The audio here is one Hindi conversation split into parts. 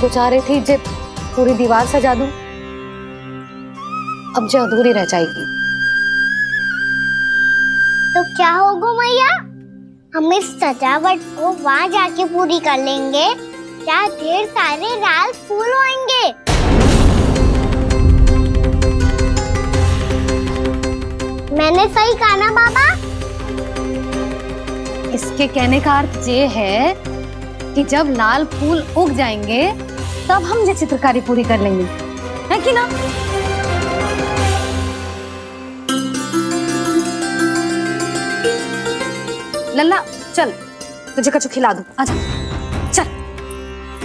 तो चाह रही थी जे पूरी दीवार सजा दूं, अब जो अधूरी रह जाएगी। तो क्या होगा मैया, हम इस सजावट को वहाँ जाके पूरी कर लेंगे जहाँ ढेर सारे लाल फूल होंगे। मैंने सही कहा ना बाबा? इसके कहने का अर्थ ये है कि जब लाल फूल उग जाएंगे तब हम ये चित्रकारी पूरी कर लेंगे, है कि ना? लल्ला चल, तुझे कछु खिला दूं, आजा चल,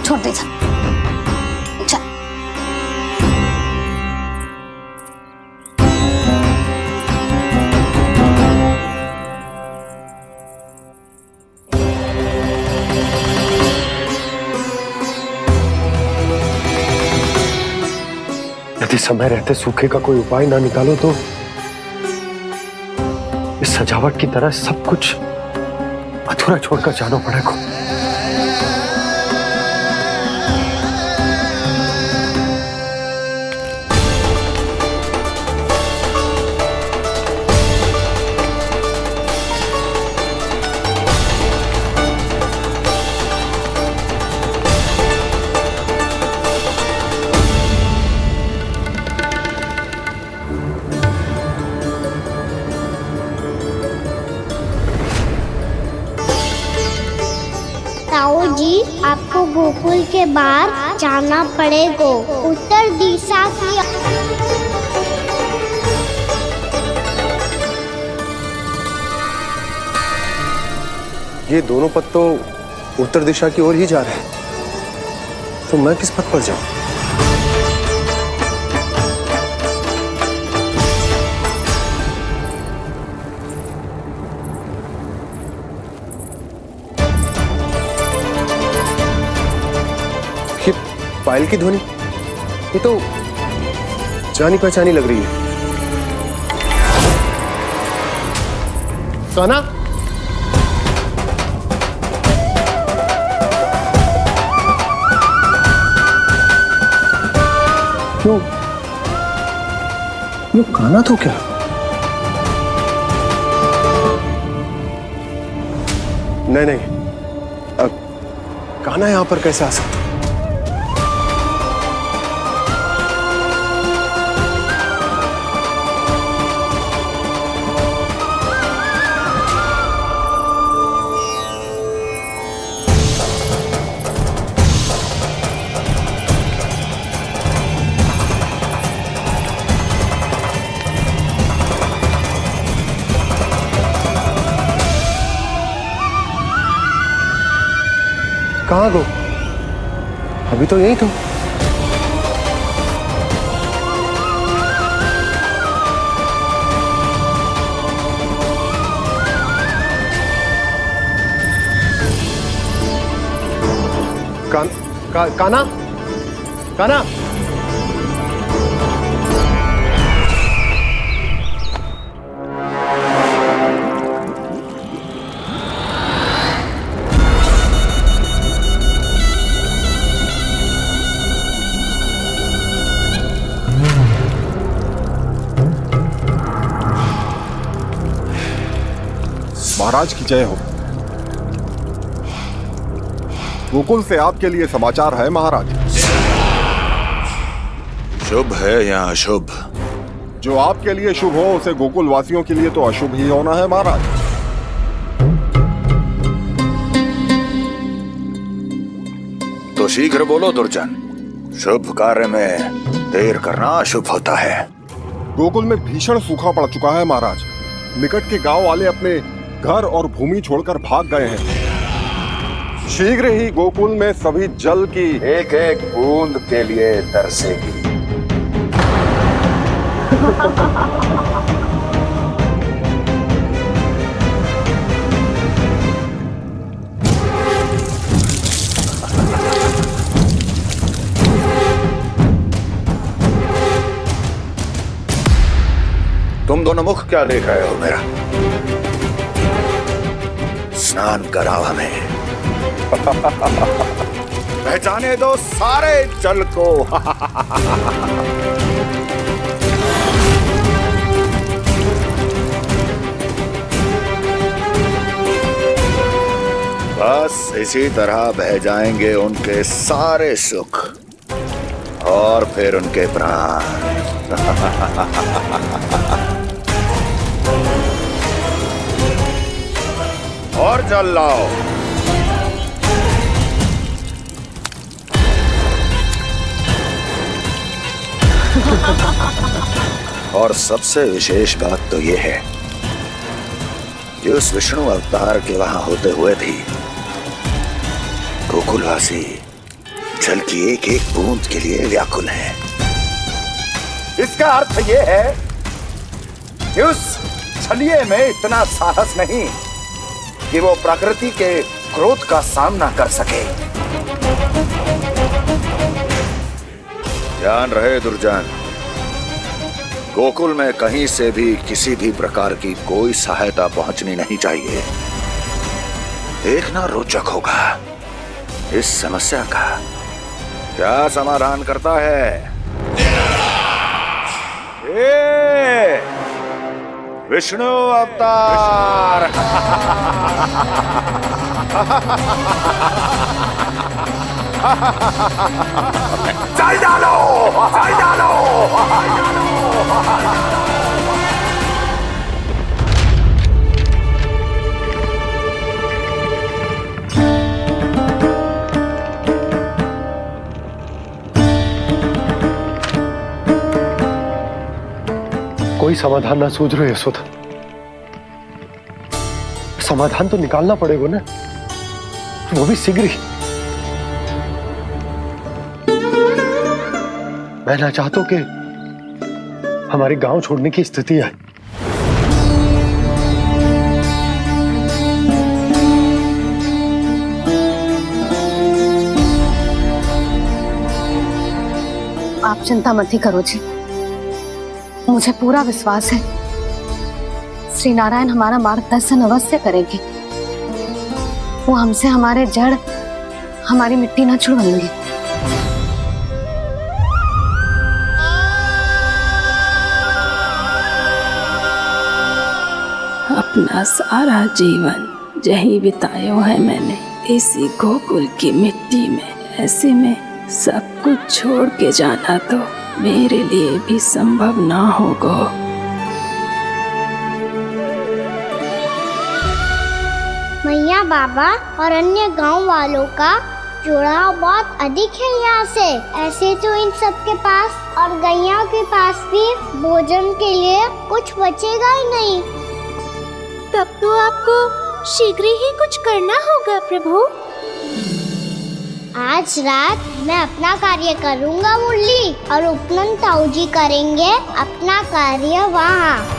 छोड़ दे चल। यदि समय रहते सूखे का कोई उपाय ना निकालो तो इस सजावट की तरह सब कुछ अधूरा छोड़कर जाना पड़ेगा। ताऊ जी, आपको गोकुल के बाहर जाना पड़ेगा, उत्तर दिशा की। ये दोनों पथ तो उत्तर दिशा की ओर ही जा रहे हैं, तो मैं किस पथ पर जाऊं? ये पायल की ध्वनि, ये तो जानी पहचानी लग रही है। कान्हा, ये कान्हा तो क्या? नहीं नहीं, कान्हा यहां पर कैसे आ सकता? कहाँ गो? अभी तो यही तो। कान्हा, कान्हा, महाराज की जय हो। गोकुल से आपके लिए समाचार है महाराज। शुभ है या अशुभ? जो आपके लिए शुभ हो उसे गोकुल वासियों के लिए तो अशुभ ही होना है महाराज। तो शीघ्र बोलो दुर्जन, शुभ कार्य में देर करना अशुभ होता है। गोकुल में भीषण सूखा पड़ चुका है महाराज। निकट के गांव वाले अपने घर और भूमि छोड़कर भाग गए हैं। शीघ्र ही गोकुल में सभी जल की एक एक बूंद के लिए तरसेगी। तुम दोनों मुख क्या देख रहे हो मेरा? स्नान कराओ हमें। पहचाने दो सारे जल को। बस इसी तरह बह जाएंगे उनके सारे सुख और फिर उनके प्राण। और जल लाओ। और सबसे विशेष बात तो ये है कि उस विष्णु अवतार के वहां होते हुए भी गोकुलवासी जल की एक एक बूंद के लिए व्याकुल है। इसका अर्थ यह है कि उस छलिए में इतना साहस नहीं कि वो प्रकृति के क्रोध का सामना कर सके। ध्यान रहे दुर्जन, गोकुल में कहीं से भी किसी भी प्रकार की कोई सहायता पहुंचनी नहीं चाहिए। देखना रोचक होगा इस समस्या का क्या समाधान करता है। ए, विष्णु अवतार। जल डालो, जल डालो। कोई समाधान ना सूझ रहे यशोदा। समाधान तो निकालना पड़ेगा ना, वो भी शीघ्र ही। मैं ना चाहता कि हमारे गांव छोड़ने की स्थिति आए। आप चिंता मत ही करो जी, मुझे पूरा विश्वास है श्री नारायण हमारा मार्गदर्शन अवश्य करेंगे। वो हमसे हमारे जड़, हमारी मिट्टी ना छुड़वाएंगे। अपना सारा जीवन यही बितायो है मैंने इसी गोकुल की मिट्टी में। ऐसे में सब कुछ छोड़ के जाना तो मेरे लिए भी संभव ना होगा। मैया, बाबा और अन्य गांव वालों का जुड़ाव बहुत अधिक है यहाँ से। ऐसे तो इन सब के पास और गैया के पास भी भोजन के लिए कुछ बचेगा ही नहीं। तब तो आपको शीघ्र ही कुछ करना होगा प्रभु। आज रात मैं अपना कार्य करूँगा मुरली, और उपनंद ताऊ जी करेंगे अपना कार्य वहाँ।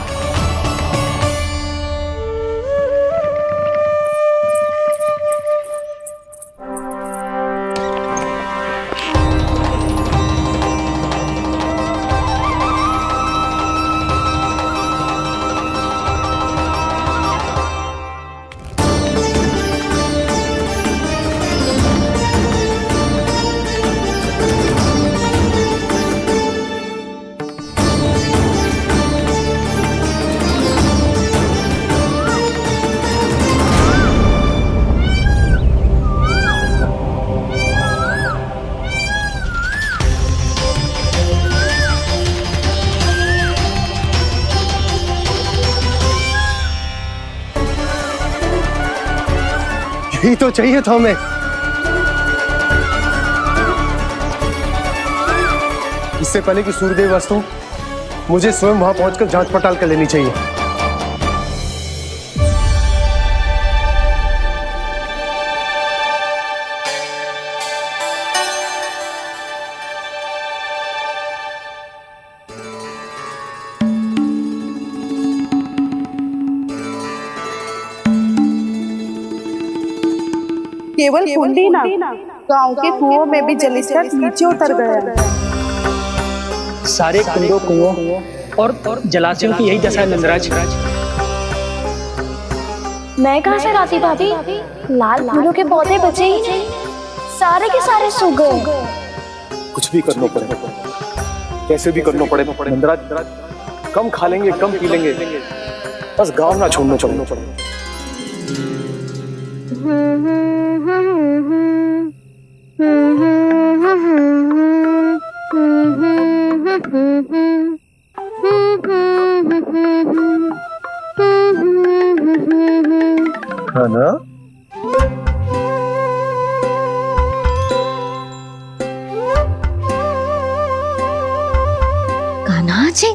यही तो चाहिए था हमें। इससे पहले कि सूर्यदेव अस्त, मुझे स्वयं वहां पहुंचकर जांच पड़ताल कर लेनी चाहिए। केवल कुंडी ना, गांव के कुओं में भी जलस्तर नीचे उतर गया। सारे कुंडों, कुओं और जलाशयों की यही दशा है नंदराज। मैं कहाँ से लाती भाभी, लाल फूलों के पौधे बचे ही नहीं। सारे के सारे सो गए। कुछ भी करना पड़े, कैसे भी करना पड़े नंदराज, कम खा लेंगे, कम पी लेंगे, बस गांव ना छोड़ना पड़े। हाँ ना? कान्हा जी,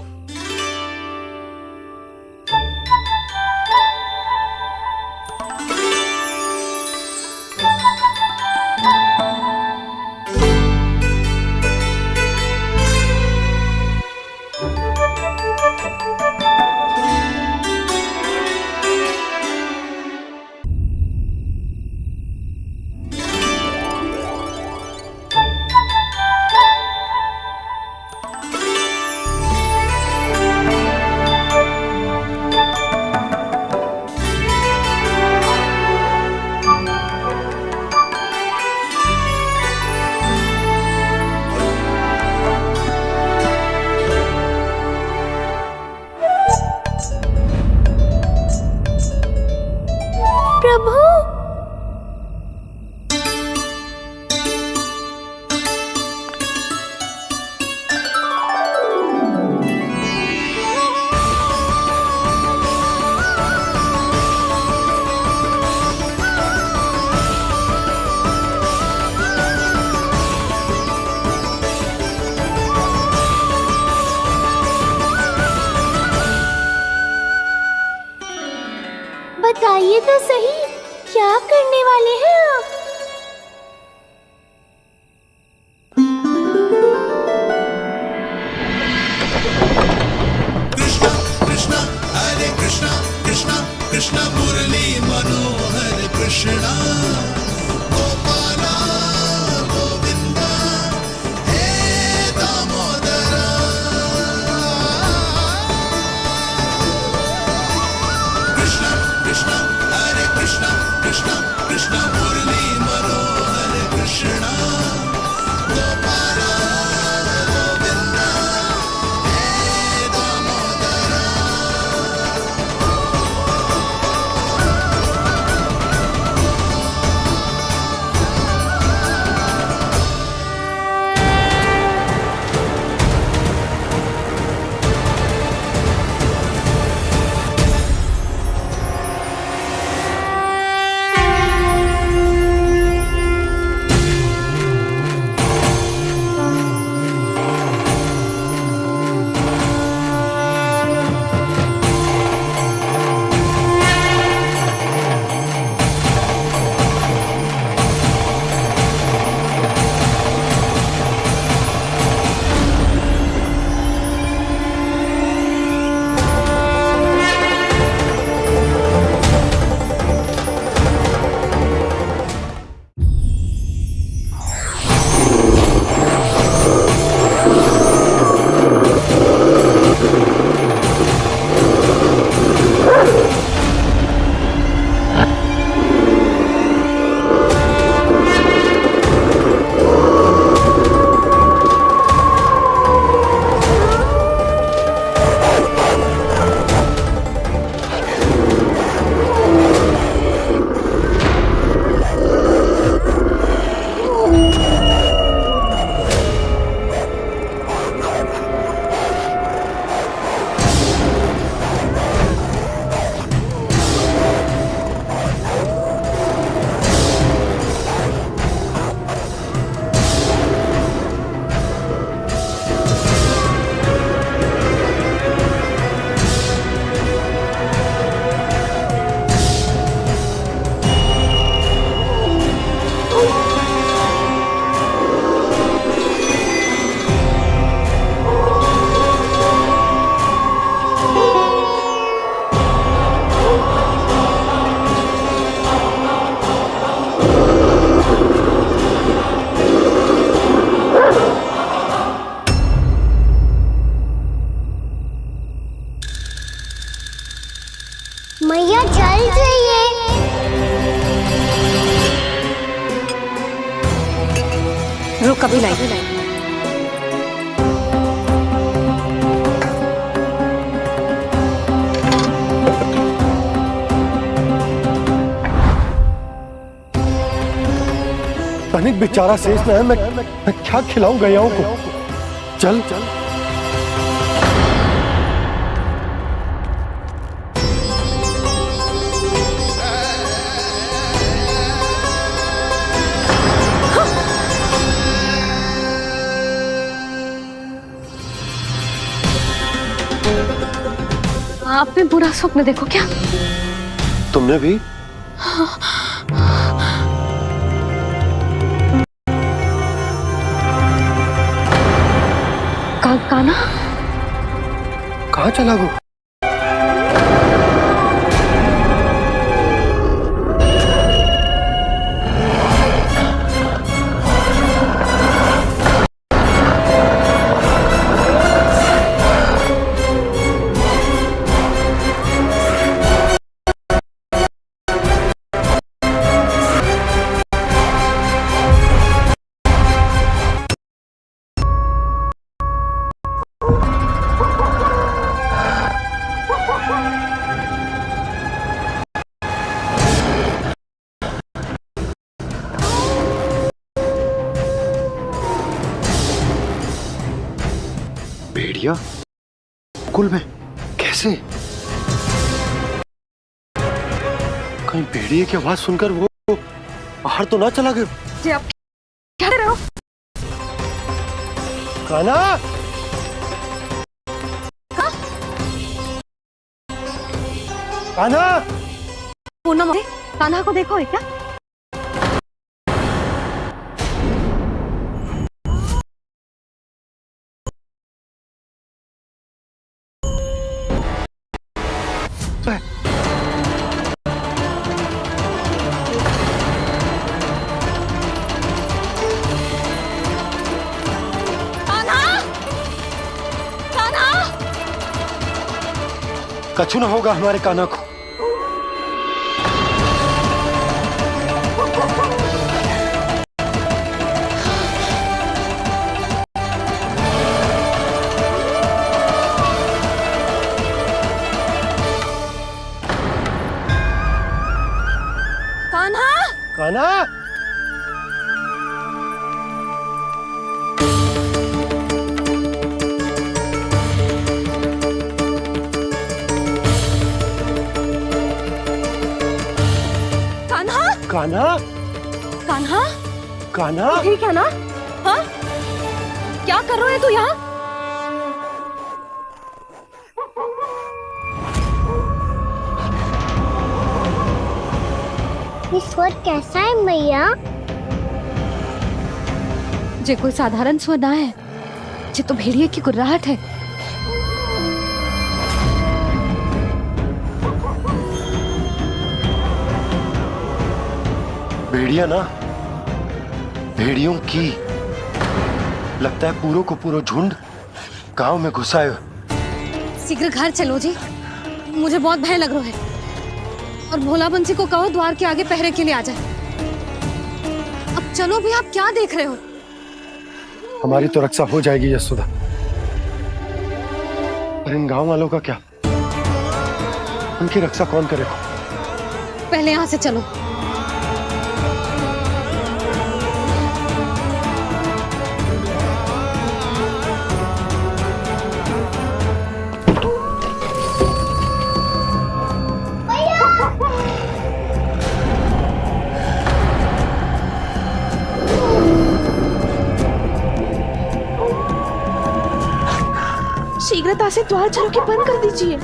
प्रभु, बताइए तो सही, क्या करने वाले हैं आप? कृष्णा कृष्णा हरे कृष्णा कृष्णा कृष्णा मुरली मनोहर कृष्णा गोपाला गोविंदा हे दामोदरा। कृष्णा कृष्णा हरे कृष्णा कृष्णा कृष्णा मुरली मनोहर कृष्णा गोपाला गोविंदा हे दामोदरा। मैया जल जाइए। कभी लाई। तनिक बेचारा शेष न है, मैं क्या खिलाऊं गयाओं को। चल चल आपने बुरा स्वप्न देखो क्या? तुमने भी? काना कहाँ चला वो? भेड़िया गोकुल में कैसे? कहीं भेड़िए की आवाज सुनकर वो बाहर तो ना चला गया? जी आप क्या कर रहे हो? काना काना पूनम कान्हा को देखो है क्या? कछु ना होगा हमारे कान्हा को। कान्हा कान्हा कान्हा कान्हा कान्हा ठीक है ना? हाँ क्या कर रहे हो तू यहाँ? ये स्वर कैसा है मैया? जे कोई साधारण स्वर ना है, जे तो भेड़िए की गुर्राहट है। भेड़िया ना, भेड़ियों की लगता है पूरो को पूरो झुंड गांव में घुसा है। शीघ्र घर चलो जी, मुझे बहुत भय लग रहा है। और भोला बंसी को कहो द्वार के आगे पहरे के लिए आ जाए। अब चलो भी, आप क्या देख रहे हो? हमारी तो रक्षा हो जाएगी यशोदा, पर इन गांव वालों का क्या? उनकी रक्षा कौन करेगा? पहले यहाँ से चलो। शीघ्रता से द्वार चलो के बंद कर दीजिए।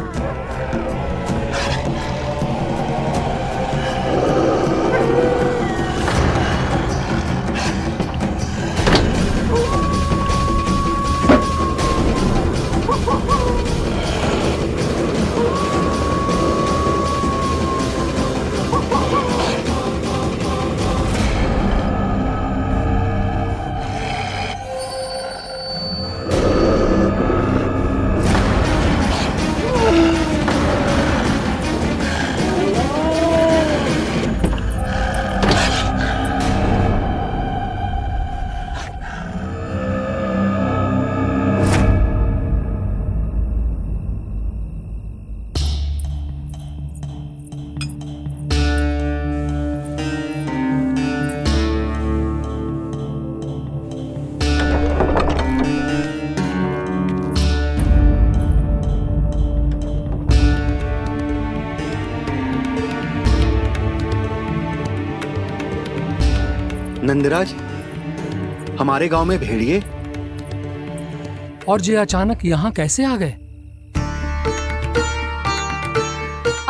नंदराज, हमारे गांव में भेड़िए और ये अचानक यहाँ कैसे आ गए?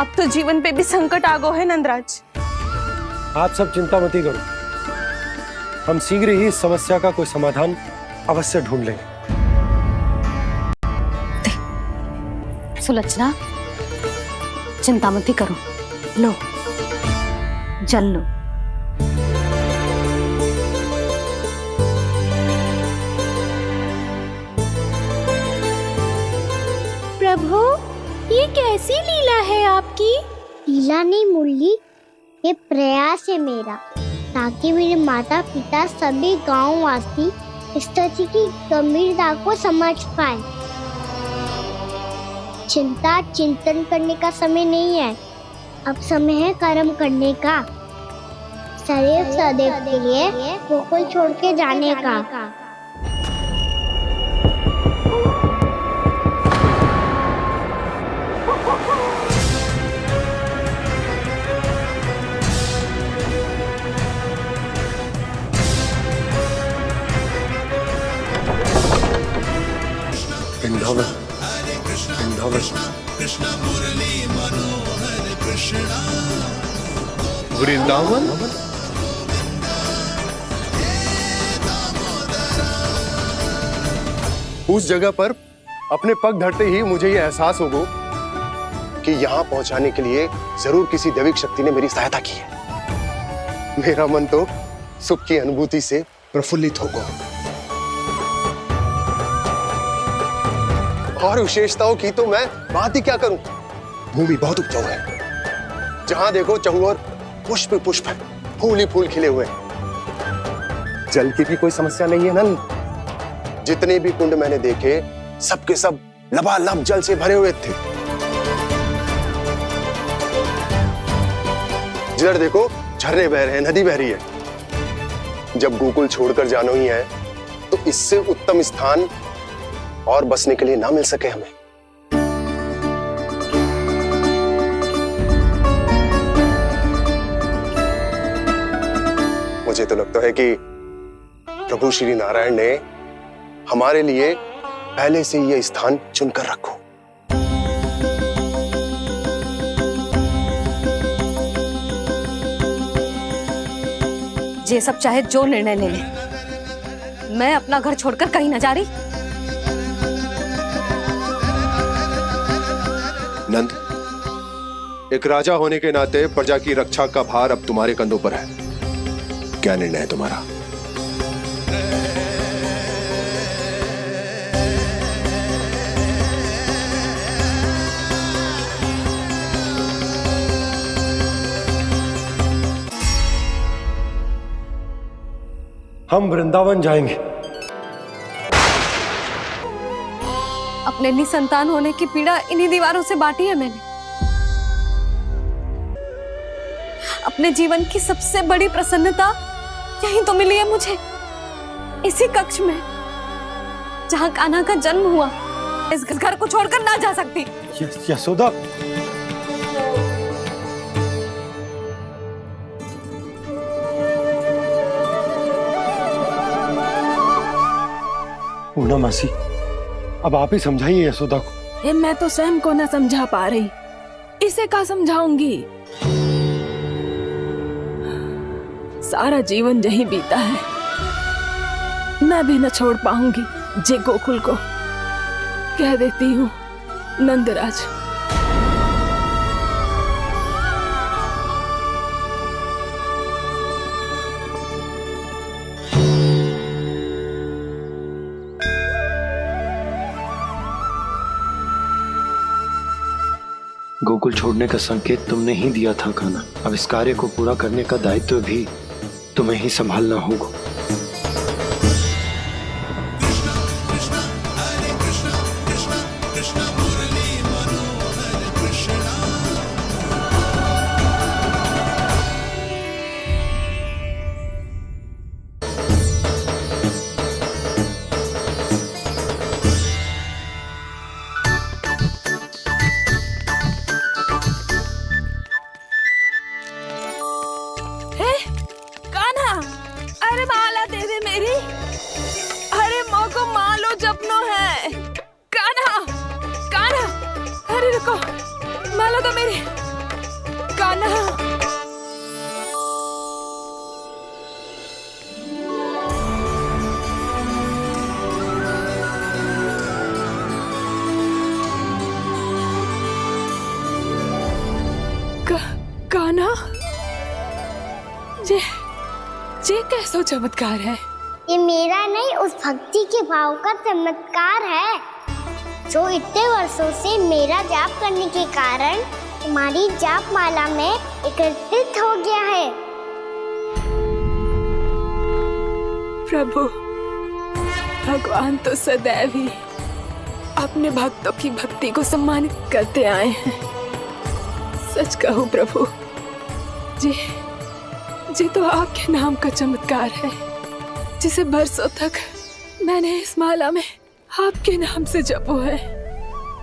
अब तो जीवन पे भी संकट आ गो है नंदराज। आप सब चिंता मत करो, हम शीघ्र ही इस समस्या का कोई समाधान अवश्य ढूंढ लेंगे। सुलक्षणा, चिंता मत करो, लो जल लो। प्रभु, ये कैसी लीला है आपकी? लीला नहीं मुरली, ये प्रयास है मेरा, ताकि मेरे माता पिता सभी गांव वासी स्थिति की गंभीरता को समझ पाए। चिंता चिंतन करने का समय नहीं है, अब समय है कर्म करने का, सदैव सदैव के लिए गोकुल छोड़ के जाने का। वृंदावन, वृंदावन, वृंदावन। उस जगह पर अपने पग धरते ही मुझे ये एहसास होगा कि यहाँ पहुंचाने के लिए जरूर किसी दैविक शक्ति ने मेरी सहायता की है। मेरा मन तो सुख की अनुभूति से प्रफुल्लित होगा। और विशेषताओं की तो मैं बात ही क्या करूं। भूमि बहुत उपजाऊ है, जहां देखो चहुओर पुष्प पुष्प है, फूल ही फूल खिले हुए हैं। जल की भी कोई समस्या नहीं है नंद। जितने भी कुंड मैंने देखे सबके सब लबालब जल से भरे हुए थे। जिधर देखो झरने बह रहे हैं, नदी बह रही है। जब गोकुल छोड़कर जाना ही है तो इससे उत्तम स्थान और बसने के लिए ना मिल सके हमें। मुझे तो लगता है कि प्रभु श्री नारायण ने हमारे लिए पहले से यह स्थान चुनकर रखो। ये सब चाहे जो निर्णय ले ले, मैं अपना घर छोड़कर कहीं न जा रही। नंद, एक राजा होने के नाते प्रजा की रक्षा का भार अब तुम्हारे कंधों पर है। क्या निर्णय है तुम्हारा? हम वृंदावन जाएंगे। अपने निसंतान होने की पीड़ा इन्हीं दीवारों से बांटी है मैंने। अपने जीवन की सबसे बड़ी प्रसन्नता यहीं तो मिली है मुझे, इसी कक्ष में जहां कान्हा का जन्म हुआ। इस घर को छोड़कर ना जा सकती। यशोदा, पूना मासी, अब आप ही समझाइए यशोदा को। ये मैं तो स्वयं को न समझा पा रही, इसे क्या समझाऊंगी। सारा जीवन यही बीता है, मैं भी न छोड़ पाऊंगी जे गोकुल को। कह देती हूँ नंदराज। गोकुल छोड़ने का संकेत तुमने ही दिया था कान्हा। अब इस कार्य को पूरा करने का दायित्व भी तुम्हें ही संभालना होगा। को, माला दो मेरी। कान्हा, कान्हा, ये कैसा चमत्कार है? ये मेरा नहीं, उस भक्ति के भाव का चमत्कार है जो इतने वर्षों से मेरा जाप करने के कारण तुम्हारी जाप माला में एकत्रित हो गया है। प्रभु, भगवान तो सदैव ही अपने भक्तों की भक्ति को सम्मानित करते आए हैं। सच कहूं प्रभु, जी तो आपके नाम का चमत्कार है, जिसे बरसों तक मैंने इस माला में आपके नाम से जपो है।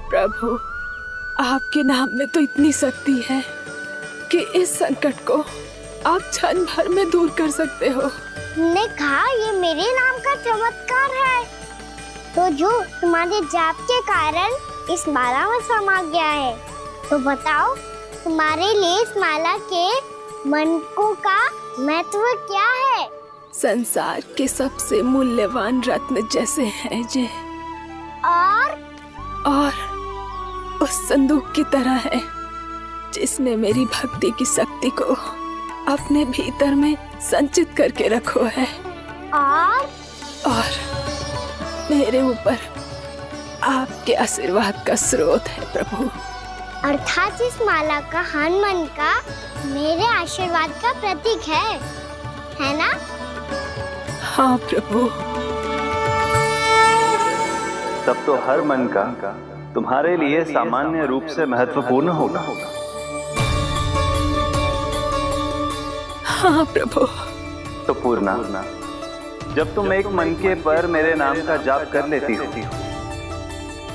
प्रभु, आपके नाम में तो इतनी शक्ति है कि इस संकट को आप क्षण भर में दूर कर सकते हो। तुमने कहा ये मेरे नाम का चमत्कार है, तो जो तुम्हारे जाप के कारण इस माला में समा गया है, तो बताओ तुम्हारे लिए इस माला के मनकों का महत्व क्या है? संसार के सबसे मूल्यवान रत्न जैसे हैं जे, और उस संदूक की तरह है जिसमें मेरी भक्ति की शक्ति को अपने भीतर में संचित करके रखो है। और मेरे ऊपर आपके आशीर्वाद का स्रोत है प्रभु। अर्थात इस माला का हनुमान का मेरे आशीर्वाद का प्रतीक है ना? हाँ प्रभु। तब तो हर मन का तुम्हारे लिए सामान्य रूप से महत्वपूर्ण होगा। हाँ प्रभु। तो पूर्णा, जब तुम एक मनके पर मेरे नाम का जाप कर लेती हो,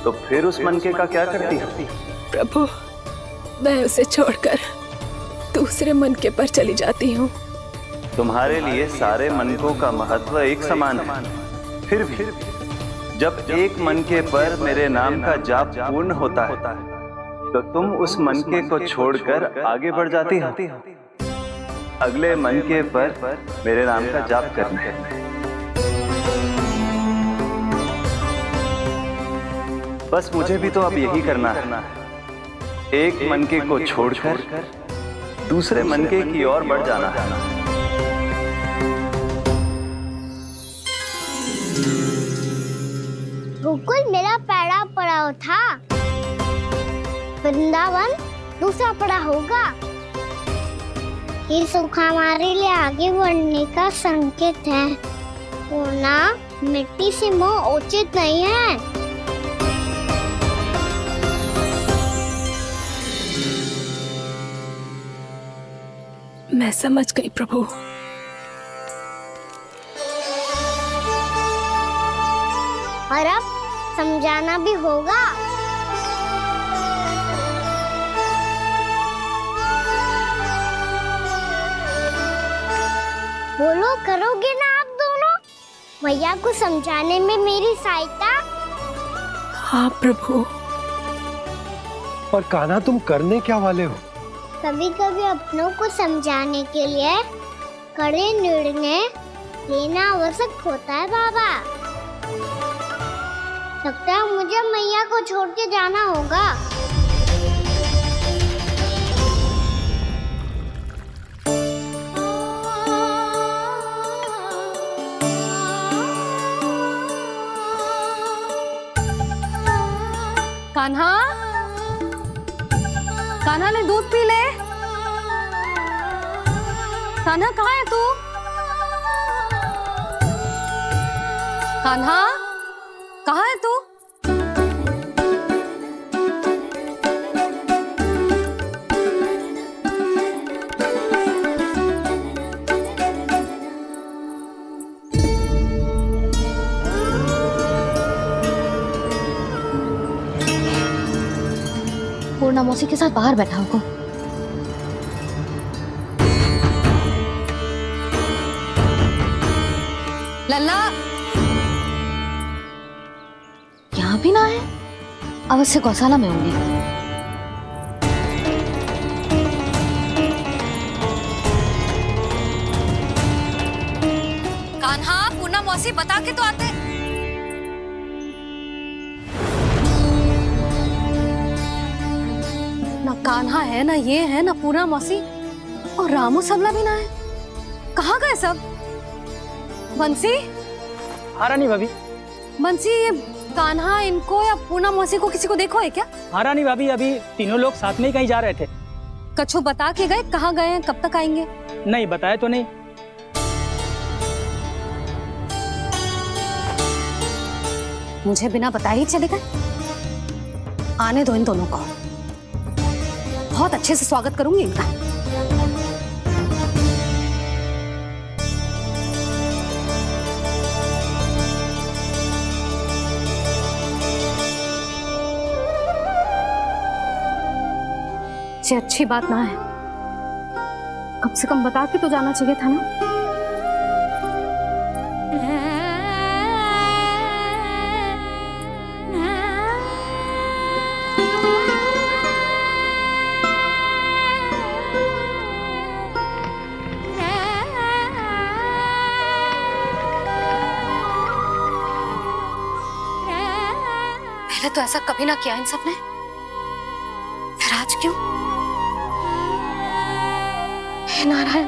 तो फिर उस मनके का क्या करती हो? प्रभु, मैं उसे छोड़कर दूसरे मनके पर चली जाती हूँ। तुम्हारे लिए सारे मनकों का महत्व एक समान है। फिर भी जब एक मनके पर मेरे नाम का जाप पूर्ण होता है, तो तुम उस मनके को छोड़कर आगे बढ़ जाती हो अगले मनके पर मेरे नाम का जाप करने। बस मुझे भी तो अब यही करना है, एक मनके को छोड़कर दूसरे मनके की ओर बढ़ जाना है। गोकुल मेरा पहला पड़ाव था, वृंदावन दूसरा पड़ा होगा। ये सुख हमारे लिए आगे बढ़ने का संकेत है, वरना मिट्टी से मोह उचित नहीं है। मैं समझ गई प्रभु। और अब समझाना भी होगा। बोलो, करोगे ना आप दोनों? भैया को समझाने में मेरी सहायता? हाँ प्रभु। और कान्हा, तुम करने क्या वाले हो? कभी कभी अपनों को समझाने के लिए कड़े निर्णय लेना आवश्यक होता है बाबा। लगता है मुझे मैया को छोड़ के जाना होगा। कान्हा, कान्हा ने दूध पी ले। कान्हा कहाँ है तू? कान्हा कहाँ है तू? पूर्णा मौसी के साथ बाहर बैठा होगा। लल्ला यहाँ भी ना है, अवश्य गौशाला में होंगे। मौसी बता के तो आते। ना कान्हा है, ना ये है, ना पूना मौसी, और रामू सबला भी ना है। कहाँ गए सब? बंसी? हाँ रानी भाभी। बंसी, ये कान्हा इनको या पूना मौसी को किसी को देखो है क्या? हाँ रानी भाभी, अभी तीनों लोग साथ में ही कहीं जा रहे थे। कछु बता के गए कहाँ गए हैं, कब तक आएंगे? नहीं बताया तो नहीं। मुझे बिना बताए ही चले गए? आने दो इन दोनों को, बहुत अच्छे से स्वागत करूंगी इनका। ये अच्छी बात ना है, कम से कम बता के तो जाना चाहिए था ना। पहले तो ऐसा कभी ना किया इन सब ने, फिर आज क्यों? हे नारायण,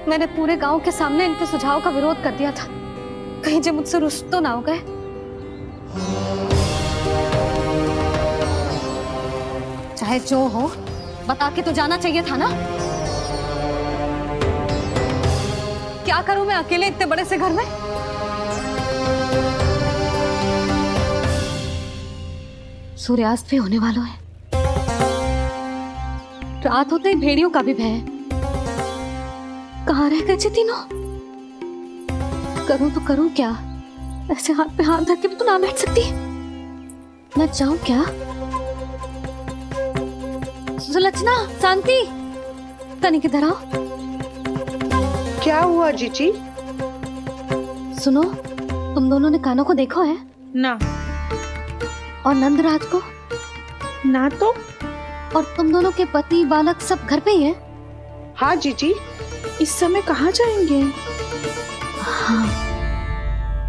मैंने पूरे गांव के सामने इनके सुझाव का विरोध कर दिया था, कहीं जो मुझसे रुष्ट तो ना हो गए। चाहे जो हो, बता के तो जाना चाहिए था ना। क्या करूं मैं अकेले इतने बड़े से घर में? सूर्यास्त भी होने वाला है, रात होते ही भेड़ियों का भी भय है। कहाँ रह गए तीनों? करूं तो करूं क्या? ऐसे हाथ पे हाथ रख के भी तो ना बैठ सकती। मैं जाऊं क्या? सुलक्षणा, शांति, तनिक इधर आओ। क्या हुआ जीजी? सुनो, तुम दोनों ने कानों को देखो है ना? और नंदराज को ना तो। और तुम दोनों के पति बालक सब घर पे ही है? हाँ जीजी, इस समय कहाँ जाएंगे? हाँ।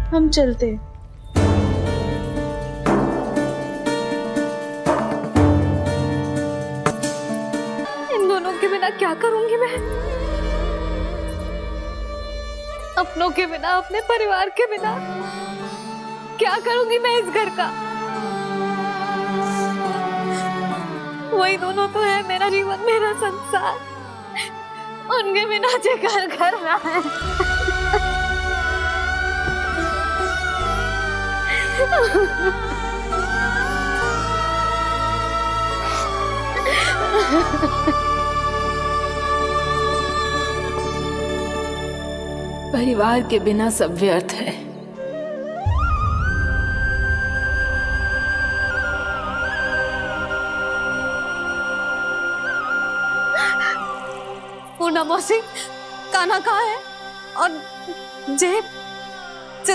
हम चलते। इन दोनों के बिना क्या करूंगी मैं? अपनों के बिना, अपने परिवार के बिना क्या करूंगी मैं इस घर का? वही दोनों तो है मेरा जीवन, मेरा संसार। उनके बिना जे घर घर रहा है। परिवार के बिना सब व्यर्थ है। पूना मौसी, कान्हा कहाँ है? और जे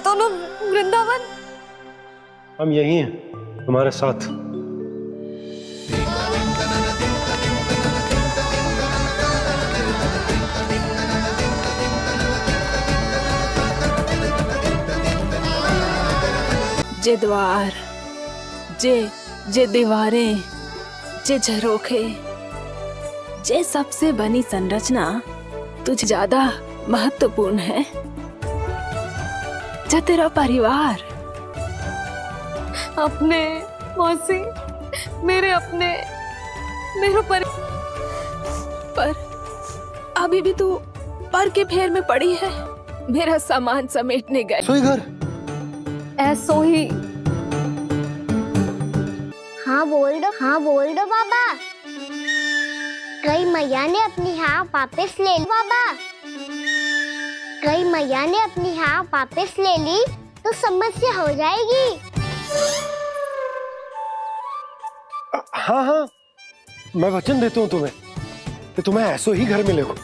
दोनों वृंदावन? हम यही हैं, हमारे साथ। जे द्वार, जे दीवारें, जे झरोखे, जे सबसे बनी संरचना तुझ ज्यादा महत्वपूर्ण है। जो तेरा परिवार। अपने मौसी, मेरे अपने, मेरे पर अभी भी तू पर के फेर में पड़ी है। मेरा सामान समेटने गए। सोई घर ऐसो ही। हाँ बोल दो बाबा। कई मैया ने अपनी हाँ वापस ले ली बाबा। कई मैया ने अपनी हाँ वापस ले ली तो समस्या हो जाएगी। हाँ हाँ, मैं वचन देता हूँ तुम्हें कि तुम्हें ऐसो ही घर मिलेगा।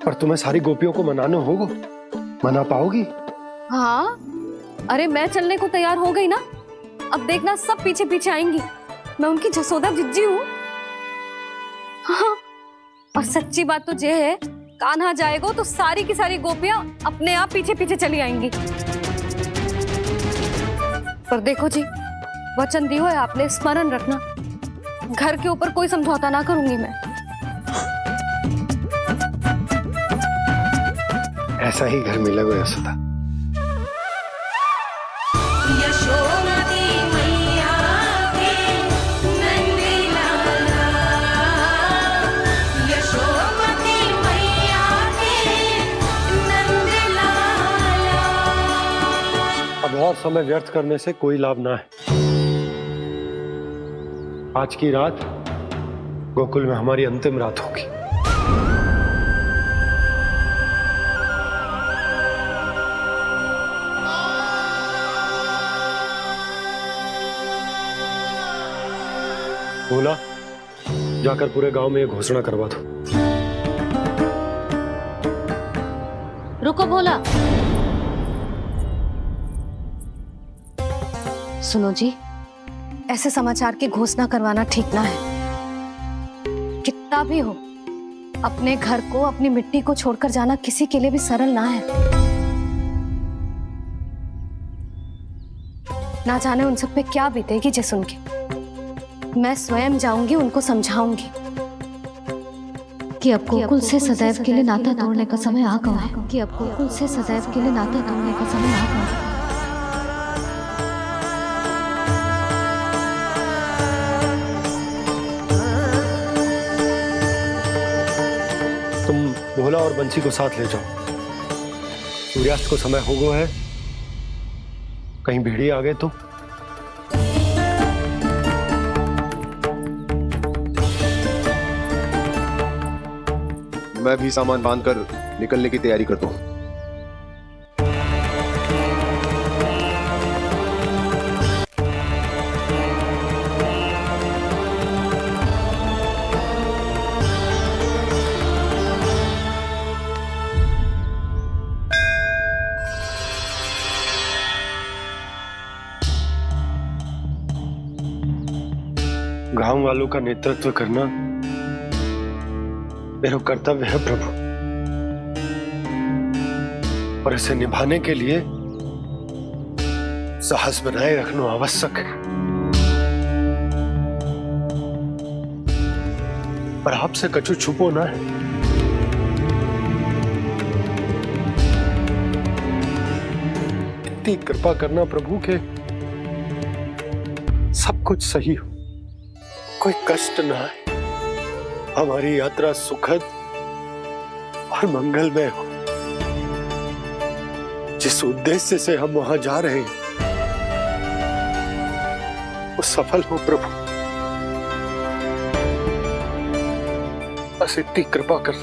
पर तुम्हें सारी गोपियों को मनाना होगा। मना पाओगी? हाँ, अरे मैं चलने को तैयार हो गई ना। अब देखना सब पीछे पीछे आएंगी। मैं उनकी जसोदा जिज्जी हूँ। हाँ। और सच्ची बात तो ये है, कान्हा जाएगा तो सारी की सारी गोपियां अपने आप पीछे पीछे चली आएंगी। पर देखो जी, वचन दियो है आपने, स्मरण रखना, घर के ऊपर कोई समझौता ना करूंगी मैं। ऐसा ही घर मिला हुआ यशोदा। अब और समय व्यर्थ करने से कोई लाभ ना है। आज की रात गोकुल में हमारी अंतिम रात होगी। बोला जाकर पूरे गांव में ये घोषणा करवा दो। रुको भोला, सुनो जी, ऐसे समाचार की घोषणा करवाना ठीक ना है। कितना भी हो, अपने घर को, अपनी मिट्टी को छोड़कर जाना किसी के लिए भी सरल ना है। ना जाने उन सब पे क्या बीतेगी जे सुन के। मैं स्वयं जाऊंगी, उनको समझाऊंगी कि अब गोकुल से सदैव के लिए नाता तोड़ने का समय आ गया है, कि अब गोकुल से सदैव के लिए नाता तोड़ने का समय आ गया है। तुम भोला और बंसी को साथ ले जाओ। सूर्यास्त को समय हो गया है, कहीं भेड़िए आ गए तो। मैं भी सामान बांधकर निकलने की तैयारी करता हूँ। गांव वालों का नेतृत्व करना मेरा कर्तव्य है प्रभु, और इसे निभाने के लिए साहस बनाए रखना आवश्यक है। पर आपसे कछु छुपो ना है। इतनी कृपा करना प्रभु के सब कुछ सही हो, कोई कष्ट ना है, हमारी यात्रा सुखद और मंगलमय हो। जिस उद्देश्य से हम वहां जा रहे हैं वो सफल हो प्रभु, बस इतनी कृपा कर।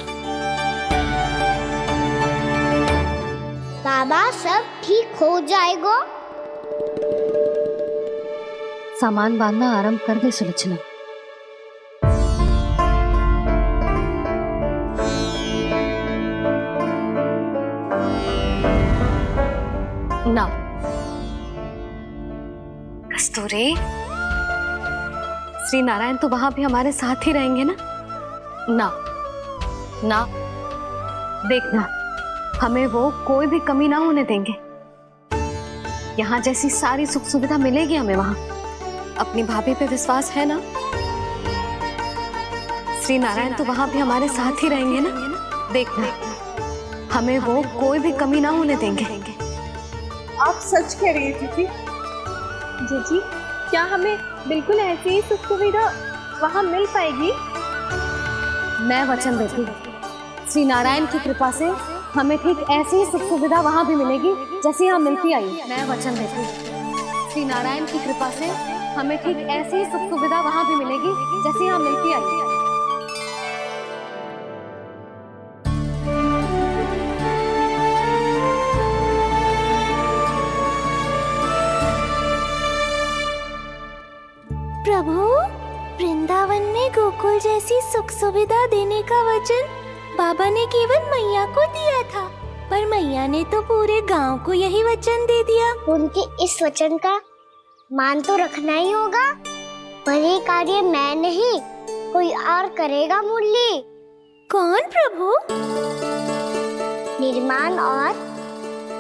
बाबा सब ठीक हो जाएगा। सामान बांधना आरंभ कर दे सुलोचना। ना कस्तूरी, श्री नारायण तो वहां भी हमारे साथ ही रहेंगे ना? ना ना, देखना, हमें वो कोई भी कमी ना होने देंगे। यहाँ जैसी सारी सुख सुविधा मिलेगी हमें वहां। अपनी भाभी पे विश्वास है ना? श्री नारायण तो वहां भी हमारे साथ ही रहेंगे ना? देखना, हमें वो कोई भी कमी ना होने देंगे। आप सच कह रही थी जीजी, क्या हमें बिल्कुल ऐसी ही सुख सुविधा वहाँ मिल पाएगी? मैं वचन देती हूँ, श्री नारायण की कृपा से हमें ठीक ऐसी ही सुख सुविधा वहाँ भी मिलेगी जैसी यहाँ मिलती आई। मैं वचन देती हूँ, श्री नारायण की कृपा से हमें ठीक ऐसी ही सुख सुविधा वहाँ भी मिलेगी जैसी यहाँ मिलती आई। प्रभु, वृंदावन में गोकुल जैसी सुख सुविधा देने का वचन बाबा ने केवल मैया को दिया था, पर मैया ने तो पूरे गांव को यही वचन दे दिया। उनके इस वचन का मान तो रखना ही होगा, पर ये कार्य मैं नहीं कोई और करेगा मुरली। कौन प्रभु? निर्माण और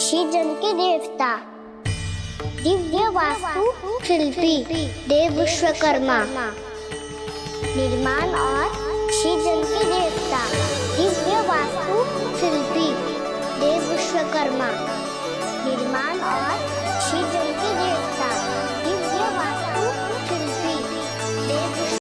सृजन के देवता, दिव्य वास्तु शिल्पी देव विश्वकर्मा। निर्माण और सृजन के देवता, दिव्य वास्तु शिल्पी देव विश्वकर्मा। निर्माण और